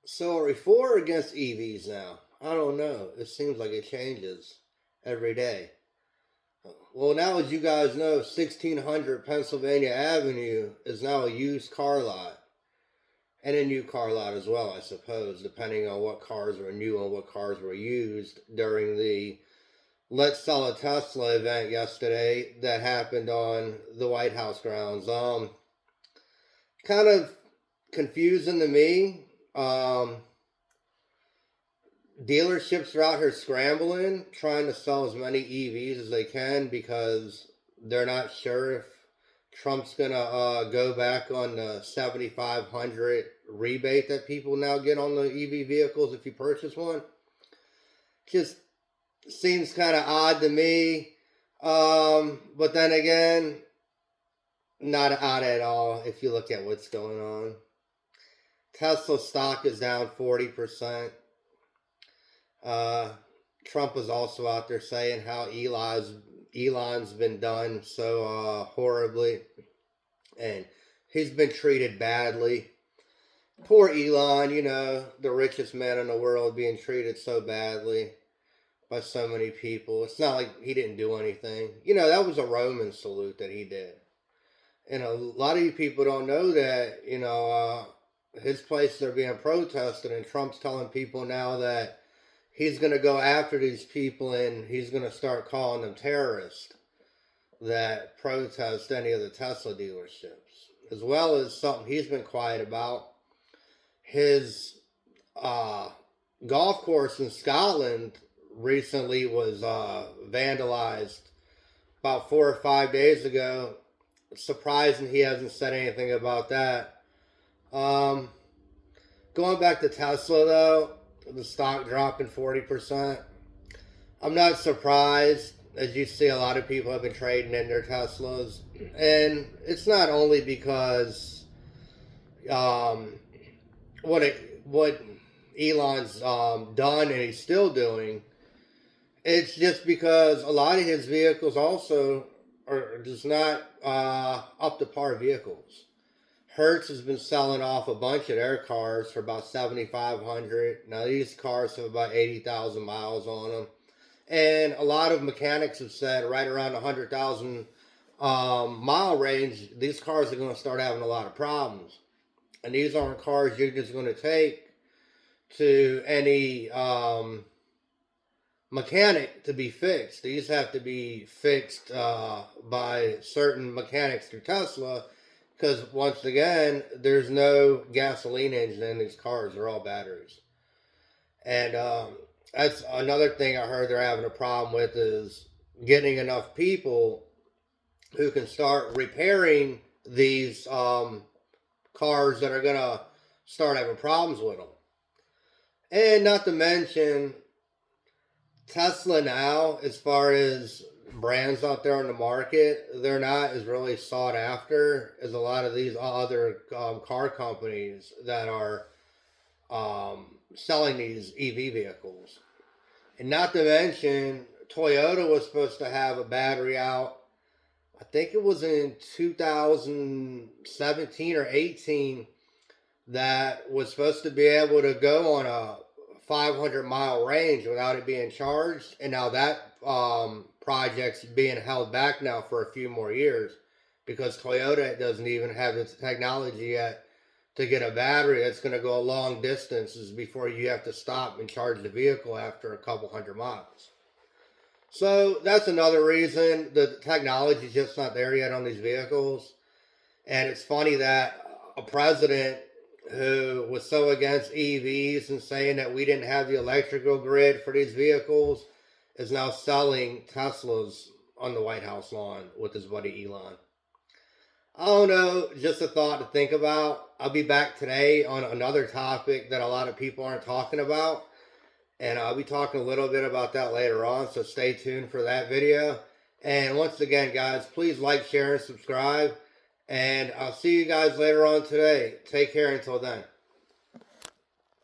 So are we for or against EVs now? I don't know. It seems like it changes every day. Well, now as you guys know, 1600 Pennsylvania Avenue is now a used car lot. And a new car lot as well, I suppose, depending on what cars were new and what cars were used during the Let's Sell a Tesla event yesterday that happened on the White House grounds. Kind of confusing to me. Dealerships are out here scrambling, trying to sell as many EVs as they can because they're not sure if Trump's gonna go back on the 7,500 rebate that people now get on the EV vehicles if you purchase one. Just seems kind of odd to me. But then again, not odd at all if you look at what's going on. Tesla stock is down 40%. Trump was also out there saying how Elon's been done so horribly, and he's been treated badly. Poor Elon, the richest man in the world, being treated so badly by so many people. It's not like he didn't do anything. That was a Roman salute that he did. And a lot of you people don't know that, his places are being protested, and Trump's telling people now that he's going to go after these people and he's going to start calling them terrorists that protest any of the Tesla dealerships. As well as something he's been quiet about, his golf course in Scotland recently was vandalized about 4 or 5 days ago. It's surprising he hasn't said anything about that. Going back to Tesla though, the stock dropping 40%. I'm not surprised, as you see a lot of people have been trading in their Teslas. And it's not only because what Elon's done and he's still doing. It's just because a lot of his vehicles also are just not up to par vehicles. Hertz has been selling off a bunch of their cars for about 7,500. Now these cars have about 80,000 miles on them. And a lot of mechanics have said right around the 100,000 mile range, these cars are going to start having a lot of problems. And these aren't cars you're just going to take to any mechanic to be fixed. These have to be fixed by certain mechanics through Tesla. Because, once again, there's no gasoline engine in these cars. They're all batteries. And that's another thing I heard they're having a problem with is getting enough people who can start repairing these cars that are going to start having problems with them. And not to mention, Tesla now, as far as brands out there on the market, they're not as really sought after as a lot of these other car companies that are selling these EV vehicles. And not to mention, Toyota was supposed to have a battery out, I think it was in 2017 or 18, that was supposed to be able to go on a 500-mile range without it being charged. And now that project's being held back now for a few more years because Toyota doesn't even have the technology yet to get a battery that's going to go long distances before you have to stop and charge the vehicle after a couple hundred miles. So that's another reason the technology is just not there yet on these vehicles. And it's funny that a president who was so against EVs and saying that we didn't have the electrical grid for these vehicles is now selling Teslas on the White House lawn with his buddy Elon. I don't know, just a thought to think about. I'll be back today on another topic that a lot of people aren't talking about. And I'll be talking a little bit about that later on, so stay tuned for that video. And once again, guys, please like, share, and subscribe. And I'll see you guys later on today. Take care until then.